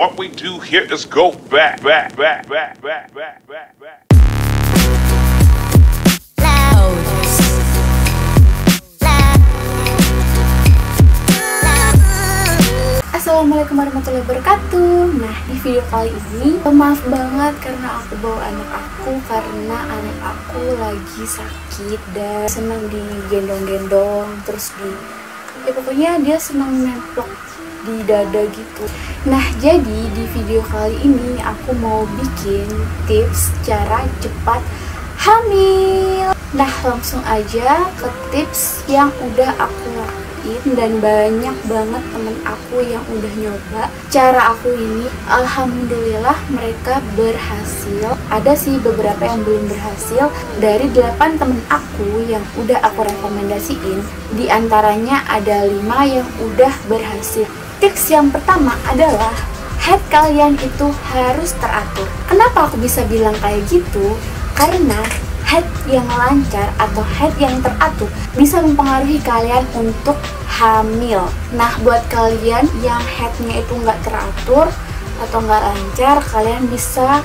What we do here is go back. Assalamualaikum warahmatullahi wabarakatuh. Nah, di video kali ini maaf banget karena aku bawa anak aku, karena anak aku lagi sakit dan senang digendong-gendong, terus pokoknya dia senang nemplok di dada gitu. Nah, jadi di video kali ini aku mau bikin tips cara cepat hamil. Nah, langsung aja ke tips yang udah aku lakuin, dan banyak banget temen aku yang udah nyoba cara aku ini. Alhamdulillah mereka berhasil. Ada sih beberapa yang belum berhasil. Dari 8 temen aku yang udah aku rekomendasiin, di antaranya ada 5 yang udah berhasil. Tips yang pertama adalah head kalian itu harus teratur. Kenapa aku bisa bilang kayak gitu? Karena head yang lancar atau head yang teratur bisa mempengaruhi kalian untuk hamil. Nah, buat kalian yang headnya itu nggak teratur atau nggak lancar, kalian bisa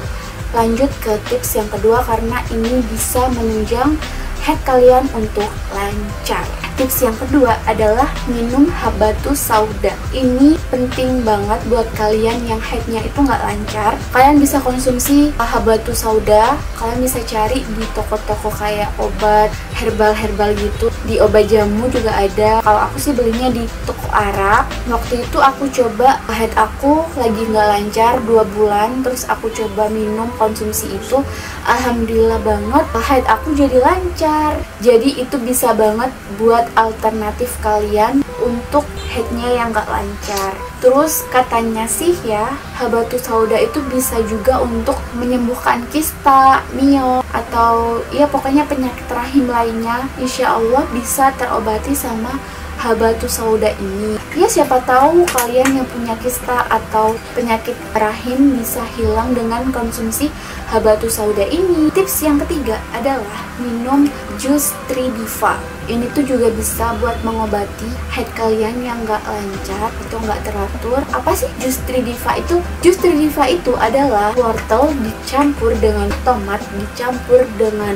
lanjut ke tips yang kedua karena ini bisa menunjang head kalian untuk lancar. Tips yang kedua adalah minum habatus sauda. Ini penting banget buat kalian yang headnya itu nggak lancar. Kalian bisa konsumsi habatus sauda. Kalian bisa cari di toko-toko kayak obat herbal gitu. Di obat jamu juga ada. Kalau aku sih belinya di toko Arab. Waktu itu aku coba, head aku lagi nggak lancar 2 bulan. Terus aku coba minum konsumsi itu. Alhamdulillah banget, head aku jadi lancar. Jadi itu bisa banget buat alternatif kalian untuk headnya yang gak lancar. Terus katanya sih ya, habatus sauda itu bisa juga untuk menyembuhkan kista, mio, atau ya pokoknya penyakit rahim lainnya. Insya Allah bisa terobati sama habatus sauda ini. Ya, siapa tahu kalian yang punya kista atau penyakit rahim bisa hilang dengan konsumsi habatus sauda ini. Tips yang ketiga adalah minum jus Tridiva. Ini tuh juga bisa buat mengobati head kalian yang nggak lancar atau nggak teratur. Apa sih jus Tridiva itu? Jus Tridiva itu adalah wortel dicampur dengan tomat, dicampur dengan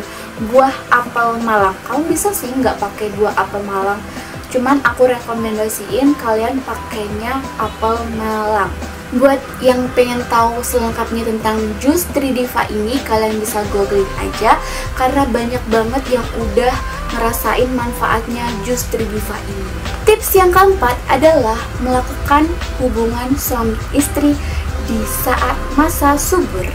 buah apel Malang. Kamu bisa sih nggak pakai buah apel Malang, cuman aku rekomendasiin kalian pakainya apel Malang. Buat yang pengen tahu selengkapnya tentang jus Tridiva ini, kalian bisa googling aja karena banyak banget yang udah ngerasain manfaatnya jus Tridiva ini. Tips yang keempat adalah melakukan hubungan suami istri di saat masa subur.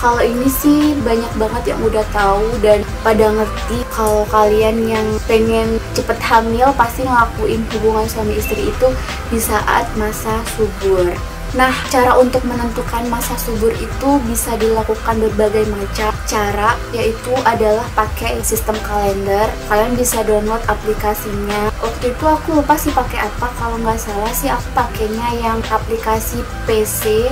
Kalau ini sih banyak banget yang udah tahu dan pada ngerti. Kalau kalian yang pengen cepet hamil pasti ngelakuin hubungan suami istri itu di saat masa subur. Nah, cara untuk menentukan masa subur itu bisa dilakukan berbagai macam cara, yaitu adalah pakai sistem kalender. Kalian bisa download aplikasinya. Waktu itu aku lupa sih pakai apa, kalau nggak salah sih aku pakainya yang aplikasi PC.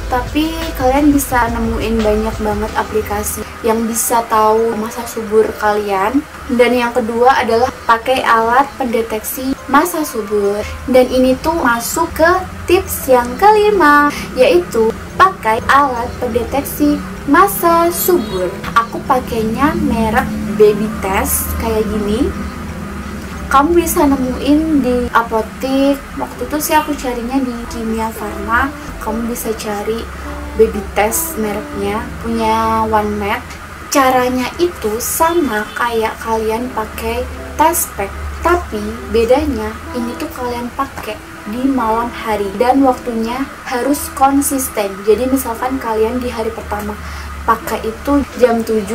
Tapi kalian bisa nemuin banyak banget aplikasi yang bisa tahu masa subur kalian. Dan yang kedua adalah pakai alat pendeteksi masa subur. Dan ini tuh masuk ke tips yang kelima, yaitu pakai alat pendeteksi masa subur. Aku pakainya merek Baby Test kayak gini. Kamu bisa nemuin di apotek. Waktu itu sih aku carinya di Kimia Farma. Kamu bisa cari Baby Test mereknya, punya One Med. Caranya itu sama kayak kalian pakai test pack, tapi bedanya ini tuh kalian pakai di malam hari dan waktunya harus konsisten. Jadi misalkan kalian di hari pertama pakai itu jam 7,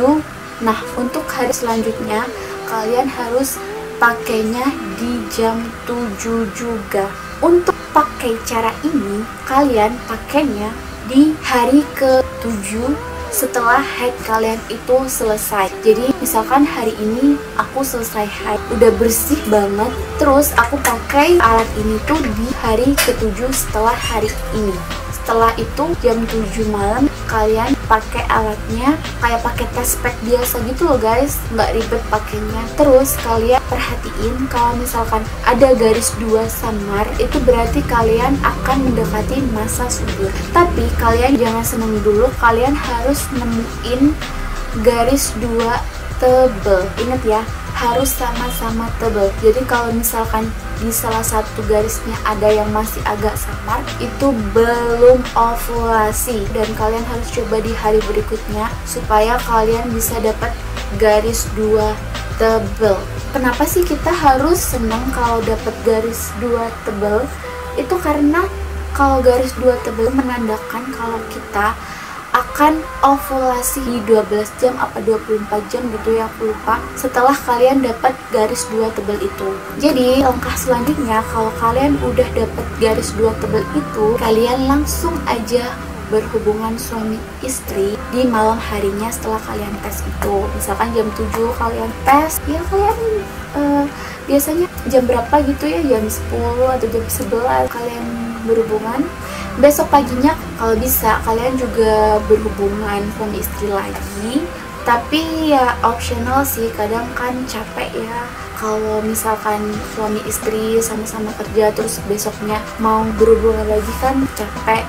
nah untuk hari selanjutnya kalian harus pakainya di jam 7 juga. Untuk pakai cara ini, kalian pakainya di hari ke-7 setelah haid kalian itu selesai. Jadi misalkan hari ini aku selesai haid, udah bersih banget, terus aku pakai alat ini tuh di hari ke-7 setelah hari ini. Setelah itu jam 7 malam kalian pakai alatnya kayak pakai test pack biasa gitu loh guys, nggak ribet pakainya. Terus kalian perhatiin kalau misalkan ada garis 2 samar, itu berarti kalian akan mendekati masa subur. Tapi kalian jangan seneng dulu, kalian harus nemuin garis 2 tebel. Ingat ya, harus sama-sama tebel. Jadi kalau misalkan di salah satu garisnya ada yang masih agak samar, itu belum ovulasi, dan kalian harus coba di hari berikutnya supaya kalian bisa dapat garis 2 tebel. Kenapa sih kita harus senang kalau dapat garis 2 tebel? Itu karena kalau garis 2 tebel menandakan kalau kita akan ovulasi di 12 jam apa 24 jam gitu ya, aku lupa, setelah kalian dapat garis 2 tebel itu. Jadi langkah selanjutnya, kalau kalian udah dapat garis 2 tebel itu, kalian langsung aja berhubungan suami istri di malam harinya setelah kalian tes itu. Misalkan jam 7 kalian tes, ya kalian biasanya jam berapa gitu ya, jam 10 atau jam 11 kalian berhubungan. Besok paginya kalau bisa kalian juga berhubungan suami istri lagi, tapi ya optional sih, kadang kan capek ya kalau misalkan suami istri sama-sama kerja terus besoknya mau berhubungan lagi, kan capek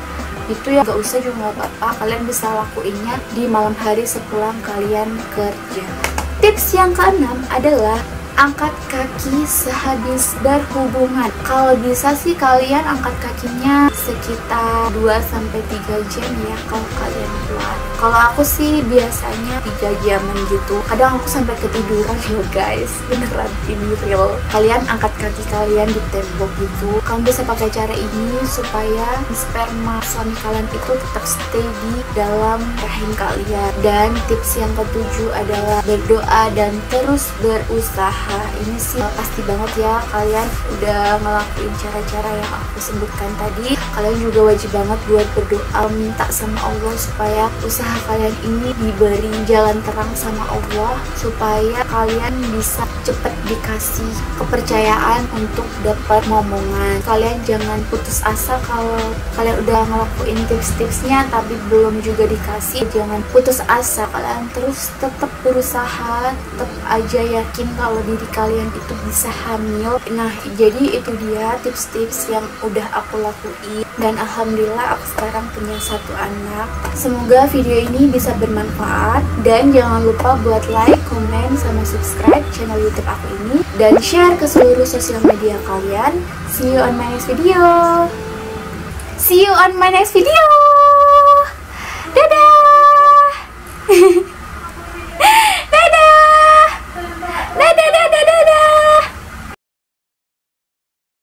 itu ya. Gak usah juga gak apa-apa, kalian bisa lakuinnya di malam hari sepulang kalian kerja. Tips yang keenam adalah angkat kaki sehabis berhubungan. Kalau bisa sih kalian angkat kakinya sekitar 2-3 jam ya kalau kalian kuat. Kalau aku sih biasanya 3 jaman gitu. Kadang aku sampai ketiduran loh guys, beneran ini real. Kalian angkat kaki kalian di tembok gitu. Kamu bisa pakai cara ini supaya sperma suami kalian itu tetap stay di dalam rahim kalian. Dan tips yang ketujuh adalah berdoa dan terus berusaha. Ini sih pasti banget ya, kalian udah ngelakuin cara-cara yang aku sebutkan tadi. Kalian juga wajib banget buat berdoa, minta sama Allah supaya usaha kalian ini diberi jalan terang sama Allah, supaya kalian bisa cepet dikasih kepercayaan untuk dapat momongan. Kalian jangan putus asa kalau kalian udah ngelakuin tips-tipsnya tapi belum juga dikasih. Jangan putus asa, kalian terus tetap berusaha, tetap aja yakin kalau diri kalian itu bisa hamil. Nah, jadi itu dia tips-tips yang udah aku lakuin, dan alhamdulillah aku sekarang punya 1 anak. Semoga video ini bisa bermanfaat, dan jangan lupa buat like, komen, sama subscribe channel YouTube aku ini, dan share ke seluruh sosial media kalian. See you on my next video. See you on my next video. Dadah.